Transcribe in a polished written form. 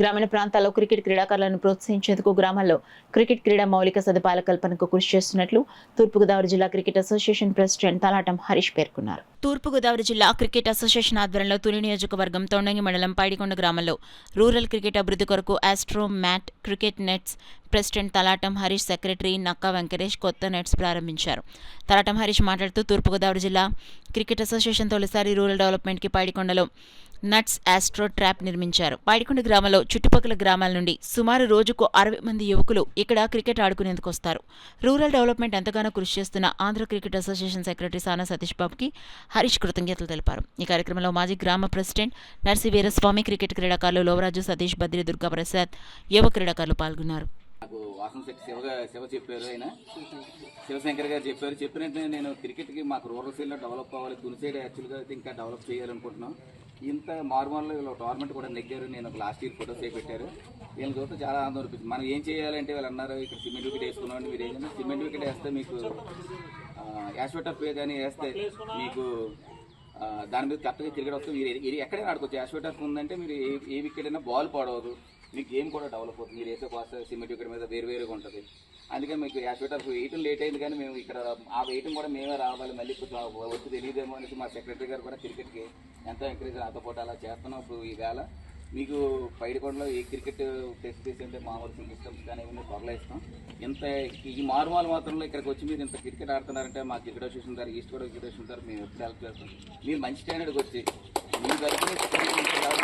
గ్రామీణ ప్రాంతాల్లో క్రికెట్ క్రీడాకారులను ప్రోత్సహించేందుకు గ్రామాల్లో క్రికెట్ క్రీడా మౌలిక సదుపాయాల కల్పనకు కృషి చేస్తున్నట్లు తూర్పుగోదావరి జిల్లా cricket association president Talatam Harish పేర్కొన్నారు. తూర్పుగోదావరి జిల్లా క్రికెట్ అసోసియేషన్ ఆధ్వర్యంలో తుని నియోజకవర్గం తొండంగి మండలం పైడికొండ గ్రామంలో రూరల్ క్రికెట్ అభివృద్ధి కొరకు astro mat cricket nets president Talatam Harish, secretary Nakka Venkatesh కొత్త నెట్స్ ప్రారంభించారు. తలాటం హరీష్ మాట్లాడుతూ తూర్పుగోదావరి జిల్లా క్రికెట్ అసోసియేషన్ తొలిసారి రూరల్ డెవలప్మెంట్కి పైడికొండలో నట్స్ ఆస్ట్రో ట్రాప్ నిర్మించారు. పైడికొండ గ్రామంలో చుట్టుపక్కల గ్రామాల నుండి సుమారు రోజుకు 60 మంది యువకులు ఇక్కడ క్రికెట్ ఆడుకునేందుకు వస్తారు. రూరల్ డెవలప్మెంట్ ఎంతగానో కృషి చేస్తున్న ఆంధ్ర క్రికెట్ అసోసియేషన్ సెక్రటరీ సానా సతీష్ బాబుకి హరీష్ కృతజ్ఞతలు తెలిపారు. ఈ కార్యక్రమంలో మాజీ గ్రామ ప్రెసిడెంట్ నర్సి వీరస్వామి, క్రికెట్ క్రీడాకారులు లోవరాజు, సతీష్, బద్రి, దుర్గా ప్రసాద్, యువ క్రీడాకారులు పాల్గొన్నారు. నాకు వాసనశెట్టి శివ చెప్పారు, ఆయన శివశంకర్ గారు చెప్పినట్టు నేను క్రికెట్కి మాకు రూరల్ సైడ్లో డెవలప్ అవ్వాలి, తుని సైడ్ యాక్చువల్గా అయితే ఇంకా డెవలప్ చేయాలనుకుంటున్నాం. ఇంత మార్మల్లో వీళ్ళు టోర్నమెంట్ కూడా నెగ్గారు. నేను ఒక లాస్ట్ ఇయర్ ఫోటోస్ పెట్టారు. వీళ్ళని చూస్తే చాలా ఆనందం అనిపించింది. మనం ఏం చేయాలంటే వాళ్ళు అన్నారు, ఇక్కడ సిమెంట్ వికెట్ వేసుకున్నాం. మీరు ఏంటంటే సిమెంట్ వికెట్ వేస్తే మీకు యాష్వటర్ పే కానీ వేస్తే మీకు దాని మీద కరెక్ట్గా క్రికెట్ వస్తుంది. మీరు ఎక్కడైనా ఆడుకోవచ్చు. యాష్వటర్ ఉందంటే మీరు ఏ వికెట్ అయినా బాల్ పాడవదు, మీ గేమ్ కూడా డెవలప్ అవుతుంది. మీరు వేసే కాస్త సిమెంట్ వికెట్ మీద వేరువేరుగా ఉంటుంది. అందుకని మీకు యాష్వటర్ వేయటం లేట్ అయింది, కానీ మేము ఇక్కడ ఆ వేయటం కూడా మేమే రావాలి. మళ్ళీ వచ్చి తెలియదేమో అనేసి మా సెక్రటరీ గారు కూడా క్రికెట్కి ఎంతో ఎంకరేజ్ నాతో పాటు అలా చేస్తున్నాం. ఇప్పుడు ఈవేళ మీకు పైడికొండలో ఏ క్రికెట్ ఫెసిలిటీస్ అంటే మామూలు సిస్టమ్స్ కానీ ఇవన్నీ త్వరలో ఇస్తాం. ఇంత ఈ మారుమూల మాత్రంలో ఇక్కడికి వచ్చి మీరు ఇంత క్రికెట్ ఆడుతున్నారంటే మా క్రికెట్ అసోసియేషన్ గారు, ఈస్ట్ గోదావరి క్రికెట్ అసోసియేషన్ గారు మేము ఎప్పుడు హెల్ప్ చేస్తాం. మీరు మంచి స్టాండర్డ్కి వచ్చి మీ దగ్గర